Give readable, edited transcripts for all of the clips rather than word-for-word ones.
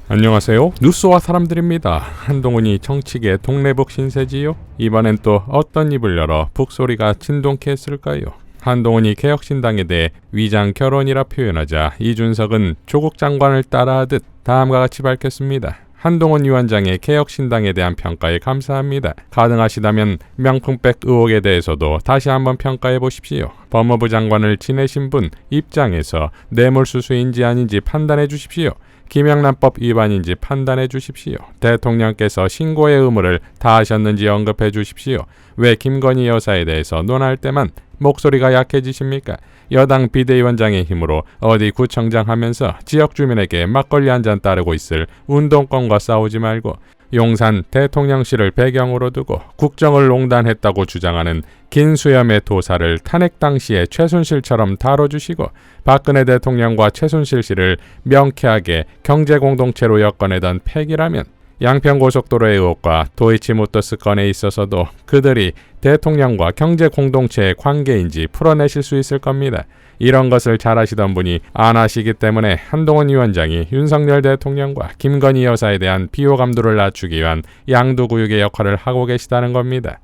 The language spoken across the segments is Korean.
안녕하세요. 뉴스와 사람들입니다. 한동훈이 정치계 동래북 신세지요? 이번엔 또 어떤 입을 열어 북소리가 진동케 했을까요? 한동훈이 개혁신당에 대해 위장 결혼이라 표현하자 이준석은 조국 장관을 따라하듯 다음과 같이 밝혔습니다. 한동훈 위원장의 개혁신당에 대한 평가에 감사합니다. 가능하시다면 명품백 의혹에 대해서도 다시 한번 평가해 보십시오. 법무부 장관을 지내신 분 입장에서 뇌물수수인지 아닌지 판단해 주십시오. 김영란법 위반인지 판단해 주십시오. 대통령께서 신고의 의무를 다하셨는지 언급해 주십시오. 왜 김건희 여사에 대해서 논할 때만 목소리가 약해지십니까? 여당 비대위원장의 힘으로 어디 구청장 하면서 지역 주민에게 막걸리 한 잔 따르고 있을 운동권과 싸우지 말고 용산 대통령실을 배경으로 두고 국정을 농단했다고 주장하는 긴수염의 도사를 탄핵 당시에 최순실처럼 다뤄주시고 박근혜 대통령과 최순실 씨를 명쾌하게 경제공동체로 엮어내던 팩이라면 양평고속도로의 의혹과 도이치모터스 건에 있어서도 그들이 대통령과 경제공동체의 관계인지 풀어내실 수 있을 겁니다. 이런 것을 잘하시던 분이 안 하시기 때문에 한동훈 위원장이 윤석열 대통령과 김건희 여사에 대한 비호감도를 낮추기 위한 양두구육의 역할을 하고 계시다는 겁니다.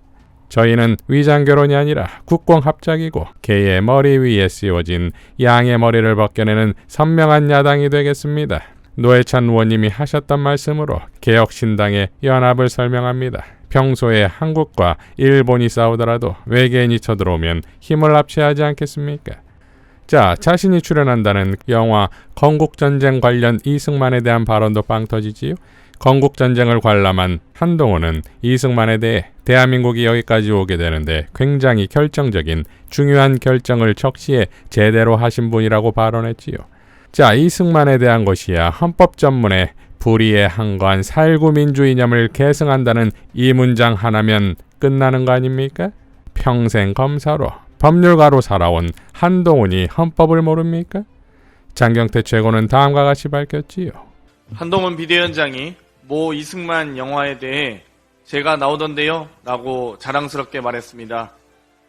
저희는 위장결혼이 아니라 국공합작이고 개의 머리 위에 씌워진 양의 머리를 벗겨내는 선명한 야당이 되겠습니다. 노회찬 의원님이 하셨던 말씀으로 개혁신당의 연합을 설명합니다. 평소에 한국과 일본이 싸우더라도 외계인이 쳐들어오면 힘을 합체하지 않겠습니까? 자, 자신이 출연한다는 영화 건국전쟁 관련 이승만에 대한 발언도 빵 터지지요. 건국전쟁을 관람한 한동훈은 이승만에 대해 대한민국이 여기까지 오게 되는데 굉장히 결정적인 중요한 결정을 적시에 제대로 하신 분이라고 발언했지요. 자, 이승만에 대한 것이야 헌법 전문에 불의에 한거한 4.19 민주 이념을 계승한다는 이 문장 하나면 끝나는 거 아닙니까? 평생 검사로 법률가로 살아온 한동훈이 헌법을 모릅니까? 장경태 최고는 다음과 같이 밝혔지요. 한동훈 비대위원장이 모 이승만 영화에 대해 제가 나오던데요 라고 자랑스럽게 말했습니다.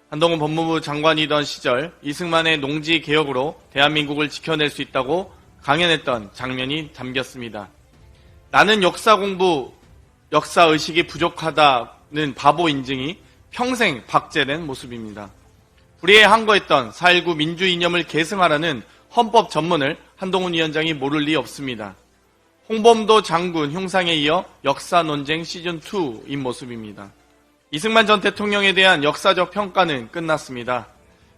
한동훈 법무부 장관이던 시절 이승만의 농지 개혁으로 대한민국을 지켜낼 수 있다고 강연했던 장면이 담겼습니다. 나는 역사 공부, 역사의식이 부족하다는 바보 인증이 평생 박제된 모습입니다. 불의에 항거했던 4.19 민주 이념을 계승하라는 헌법 전문을 한동훈 위원장이 모를 리 없습니다. 홍범도 장군 흉상에 이어 역사 논쟁 시즌2인 모습입니다. 이승만 전 대통령에 대한 역사적 평가는 끝났습니다.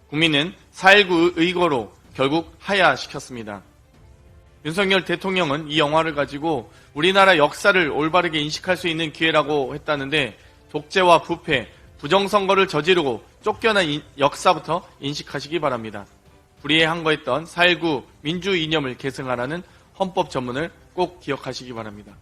국민은 4.19 의거로 결국 하야시켰습니다. 윤석열 대통령은 이 영화를 가지고 우리나라 역사를 올바르게 인식할 수 있는 기회라고 했다는데 독재와 부패, 부정선거를 저지르고 쫓겨난 역사부터 인식하시기 바랍니다. 불의에 항거했던 4.19 민주 이념을 계승하라는 헌법 전문을 꼭 기억하시기 바랍니다.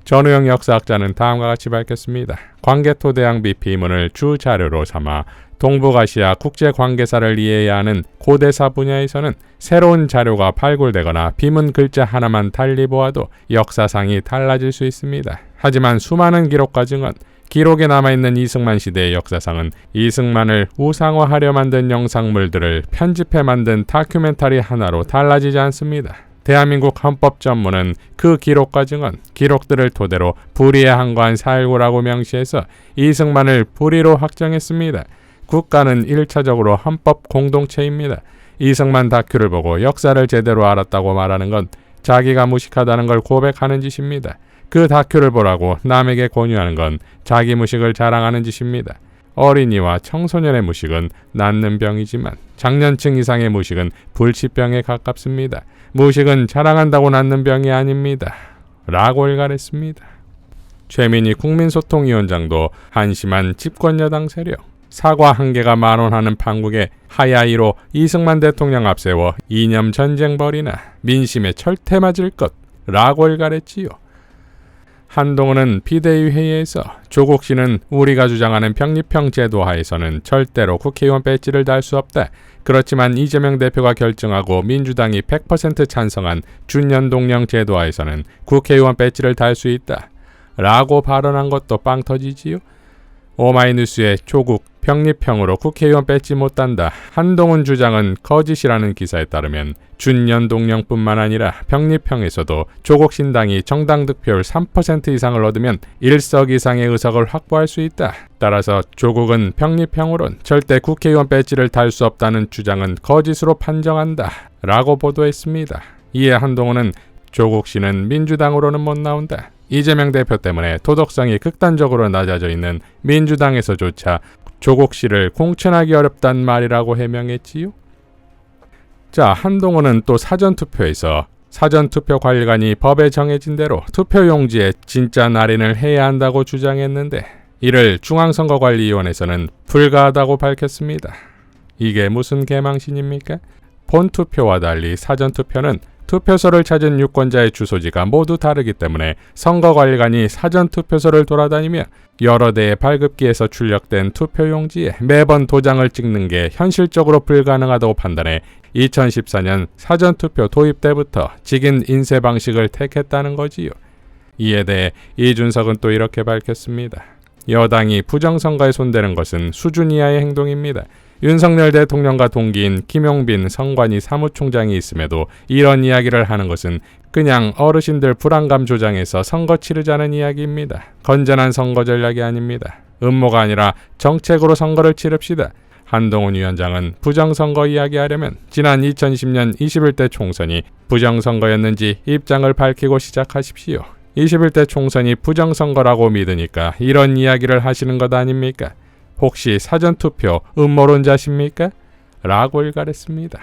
전우영 역사학자는 다음과 같이 밝혔습니다. 광개토대왕비 비문을 주 자료로 삼아 동북아시아 국제관계사를 이해해야 하는 고대사 분야에서는 새로운 자료가 발굴되거나 비문 글자 하나만 달리 보아도 역사상이 달라질 수 있습니다. 하지만 수많은 기록과 증언, 기록에 남아있는 이승만 시대의 역사상은 이승만을 우상화하려 만든 영상물들을 편집해 만든 다큐멘터리 하나로 달라지지 않습니다. 대한민국 헌법 전문은 그 기록과 증언, 기록들을 토대로 불의에 항거한 4.19라고 명시해서 이승만을 불의로 확정했습니다. 국가는 1차적으로 헌법 공동체입니다. 이승만 다큐를 보고 역사를 제대로 알았다고 말하는 건 자기가 무식하다는 걸 고백하는 짓입니다. 그 다큐를 보라고 남에게 권유하는 건 자기 무식을 자랑하는 짓입니다. 어린이와 청소년의 무식은 낫는 병이지만 장년층 이상의 무식은 불치병에 가깝습니다. 무식은 자랑한다고 낫는 병이 아닙니다. 라고 일갈했습니다. 최민희 국민소통위원장도 한심한 집권여당 세력, 사과 한 개가 만원하는 판국에 하야이로 이승만 대통령 앞세워 이념 전쟁 벌이나 민심에 철퇴 맞을 것 라고 일갈했지요. 한동훈은 비대위 회의에서 조국 씨는 우리가 주장하는 병립형 제도 하에서는 절대로 국회의원 배지를 달 수 없다. 그렇지만 이재명 대표가 결정하고 민주당이 100% 찬성한 준연동형 제도 하에서는 국회의원 배지를 달 수 있다. 라고 발언한 것도 빵 터지지요. 오마이뉴스의 조국 병립형으로 국회의원 뺏지 못한다. 한동훈 주장은 거짓이라는 기사에 따르면 준연동형뿐만 아니라 병립형에서도 조국 신당이 정당 득표율 3% 이상을 얻으면 1석 이상의 의석을 확보할 수 있다. 따라서 조국은 병립형으론 절대 국회의원 배지를 달 수 없다는 주장은 거짓으로 판정한다. 라고 보도했습니다. 이에 한동훈은 조국 씨는 민주당으로는 못 나온다. 이재명 대표 때문에 도덕성이 극단적으로 낮아져 있는 민주당에서조차 조국 씨를 공천하기 어렵단 말이라고 해명했지요. 자, 한동훈은 또 사전투표에서 사전투표 관리관이 법에 정해진 대로 투표용지에 진짜 날인을 해야 한다고 주장했는데 이를 중앙선거관리위원회에서는 불가하다고 밝혔습니다. 이게 무슨 개망신입니까? 본투표와 달리 사전투표는 투표소를 찾은 유권자의 주소지가 모두 다르기 때문에 선거관리관이 사전투표소를 돌아다니며 여러 대의 발급기에서 출력된 투표용지에 매번 도장을 찍는 게 현실적으로 불가능하다고 판단해 2014년 사전투표 도입 때부터 직인 인쇄 방식을 택했다는 거지요. 이에 대해 이준석은 또 이렇게 밝혔습니다. 여당이 부정선거에 손대는 것은 수준 이하의 행동입니다. 윤석열 대통령과 동기인 김용빈 선관위 사무총장이 있음에도 이런 이야기를 하는 것은 그냥 어르신들 불안감 조장해서 선거 치르자는 이야기입니다. 건전한 선거 전략이 아닙니다. 음모가 아니라 정책으로 선거를 치릅시다. 한동훈 위원장은 부정선거 이야기하려면 지난 2020년 21대 총선이 부정선거였는지 입장을 밝히고 시작하십시오. 21대 총선이 부정선거라고 믿으니까 이런 이야기를 하시는 것 아닙니까? 혹시 사전투표 음모론자십니까? 라고 일갈했습니다.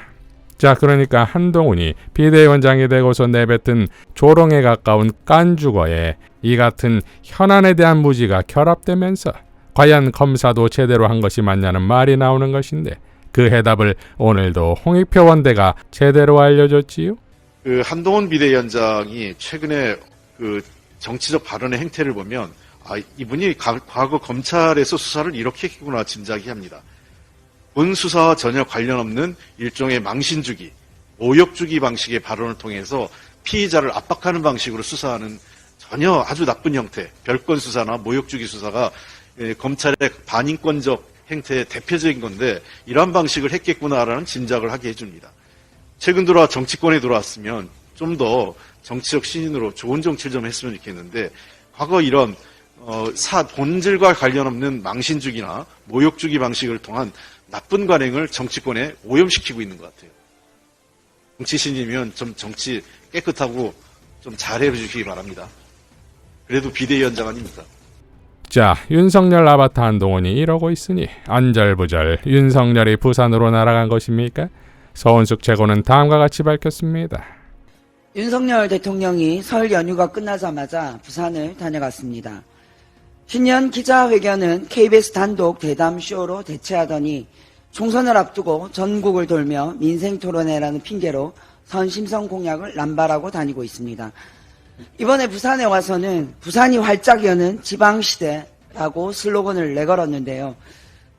자, 그러니까 한동훈이 비대위원장이 되고서 내뱉은 조롱에 가까운 깐죽어에 이 같은 현안에 대한 무지가 결합되면서 과연 검사도 제대로 한 것이 맞냐는 말이 나오는 것인데 그 해답을 오늘도 홍익표 원대가 제대로 알려줬지요. 한동훈 비대위원장이 최근에 정치적 발언의 행태를 보면 이분이 과거 검찰에서 수사를 이렇게 했구나 짐작이 합니다. 본 수사와 전혀 관련 없는 일종의 망신주기, 모욕주기 방식의 발언을 통해서 피의자를 압박하는 방식으로 수사하는 전혀 아주 나쁜 형태, 별건 수사나 모욕주기 수사가 검찰의 반인권적 행태의 대표적인 건데 이러한 방식을 했겠구나라는 짐작을 하게 해줍니다. 최근 들어와 정치권에 들어왔으면 좀 더 정치적 신인으로 좋은 정치를 좀 했으면 좋겠는데 과거 이런 본질과 관련 없는 망신주기나 모욕주기 방식을 통한 나쁜 관행을 정치권에 오염시키고 있는 것 같아요. 정치신이면 좀 정치 깨끗하고 좀 잘해 주시기 바랍니다. 그래도 비대위원장 아닙니까? 자, 윤석열 아바타 한동훈이 이러고 있으니 안절부절 윤석열이 부산으로 날아간 것입니까? 서은숙 최고는 다음과 같이 밝혔습니다. 윤석열 대통령이 설 연휴가 끝나자마자 부산을 다녀갔습니다. 신년 기자회견은 KBS 단독 대담쇼로 대체하더니 총선을 앞두고 전국을 돌며 민생토론회라는 핑계로 선심성 공약을 남발하고 다니고 있습니다. 이번에 부산에 와서는 부산이 활짝 여는 지방시대라고 슬로건을 내걸었는데요.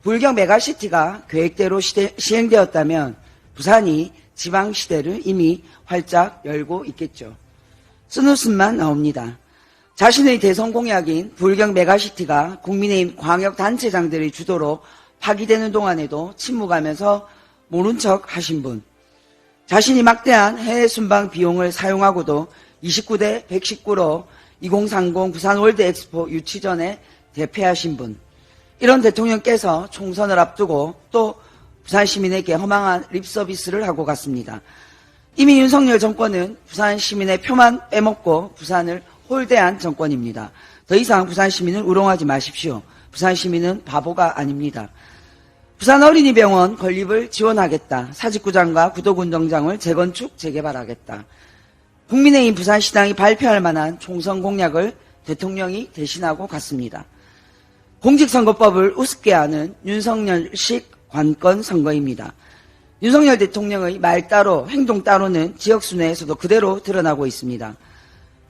불경 메가시티가 계획대로 시행되었다면 부산이 지방시대를 이미 활짝 열고 있겠죠. 쓴웃음만 나옵니다. 자신의 대선 공약인 불경 메가시티가 국민의힘 광역단체장들의 주도로 파기되는 동안에도 침묵하면서 모른 척 하신 분, 자신이 막대한 해외 순방 비용을 사용하고도 29대 119로 2030 부산 월드 엑스포 유치 전에 대패하신 분, 이런 대통령께서 총선을 앞두고 또 부산 시민에게 허망한 립서비스를 하고 갔습니다. 이미 윤석열 정권은 부산 시민의 표만 빼먹고 부산을 홀대한 정권입니다. 더 이상 부산 시민을 우롱하지 마십시오. 부산 시민은 바보가 아닙니다. 부산 어린이병원 건립을 지원하겠다. 사직구장과 구도군정장을 재건축, 재개발하겠다. 국민의힘 부산시당이 발표할 만한 총선 공약을 대통령이 대신하고 갔습니다. 공직선거법을 우습게 하는 윤석열식 관건 선거입니다. 윤석열 대통령의 말 따로 행동 따로는 지역순회에서도 그대로 드러나고 있습니다.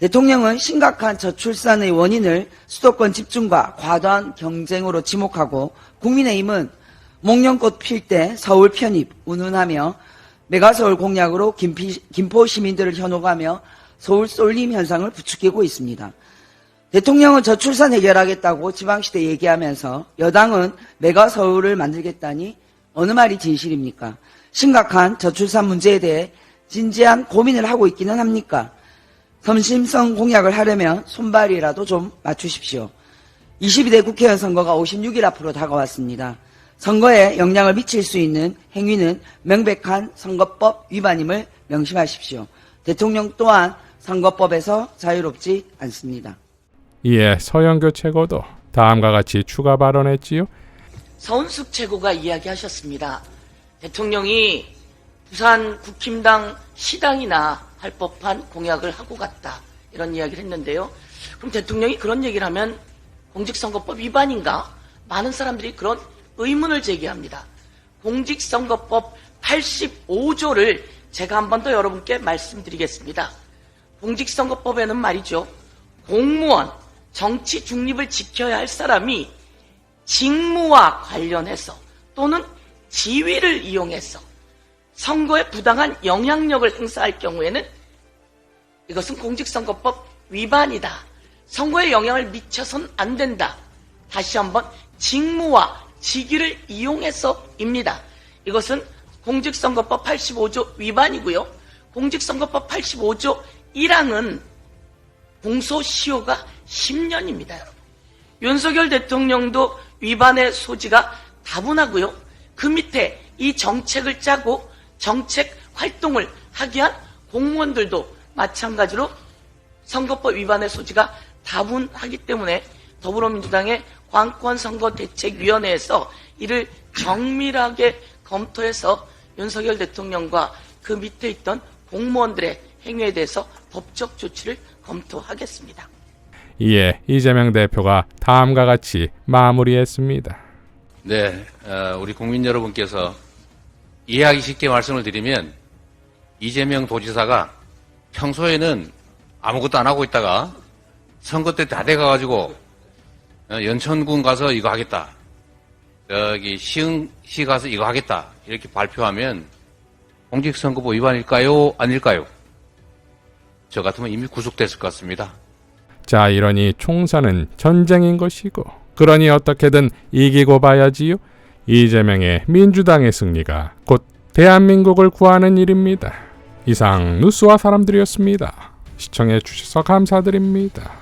대통령은 심각한 저출산의 원인을 수도권 집중과 과도한 경쟁으로 지목하고 국민의힘은 목련꽃 필 때 서울 편입 운운하며 메가서울 공약으로 김포 시민들을 현혹하며 서울 쏠림 현상을 부추기고 있습니다. 대통령은 저출산 해결하겠다고 지방시대 얘기하면서 여당은 메가 서울을 만들겠다니 어느 말이 진실입니까? 심각한 저출산 문제에 대해 진지한 고민을 하고 있기는 합니까? 점심성 공약을 하려면 손발이라도 좀 맞추십시오. 22대 국회의원 선거가 56일 앞으로 다가왔습니다. 선거에 영향을 미칠 수 있는 행위는 명백한 선거법 위반임을 명심하십시오. 대통령 또한 선거법에서 자유롭지 않습니다. 이에 서영교 최고도 다음과 같이 추가 발언했지요. 서은숙 최고가 이야기하셨습니다. 대통령이 부산 국힘당 시당이나 할 법한 공약을 하고 갔다. 이런 이야기를 했는데요. 그럼 대통령이 그런 얘기를 하면 공직선거법 위반인가? 많은 사람들이 그런 의문을 제기합니다. 공직선거법 85조를 제가 한 번 더 여러분께 말씀드리겠습니다. 공직선거법에는 말이죠. 공무원, 정치 중립을 지켜야 할 사람이 직무와 관련해서 또는 지위를 이용해서 선거에 부당한 영향력을 행사할 경우에는 이것은 공직선거법 위반이다. 선거에 영향을 미쳐선 안 된다. 다시 한번 직무와 직위를 이용해서입니다. 이것은 공직선거법 85조 위반이고요. 공직선거법 85조 1항은 공소시효가 10년입니다. 여러분. 윤석열 대통령도 위반의 소지가 다분하고요. 그 밑에 이 정책을 짜고 정책 활동을 하게 한 공무원들도 마찬가지로 선거법 위반의 소지가 다분하기 때문에 더불어민주당의 관권선거대책위원회에서 이를 정밀하게 검토해서 윤석열 대통령과 그 밑에 있던 공무원들의 행위에 대해서 법적 조치를 검토하겠습니다. 이에 이재명 대표가 다음과 같이 마무리했습니다. 네, 우리 국민 여러분께서 이해하기 쉽게 말씀을 드리면 이재명 도지사가 평소에는 아무것도 안 하고 있다가 선거 때 다 돼가가지고 연천군 가서 이거 하겠다, 여기 시흥시 가서 이거 하겠다 이렇게 발표하면 공직선거법 위반일까요? 아닐까요? 저 같으면 이미 구속됐을 것 같습니다. 자, 이러니 총선은 전쟁인 것이고 그러니 어떻게든 이기고 봐야지요. 이재명의 민주당의 승리가 곧 대한민국을 구하는 일입니다. 이상 뉴스와 사람들이었습니다. 시청해 주셔서 감사드립니다.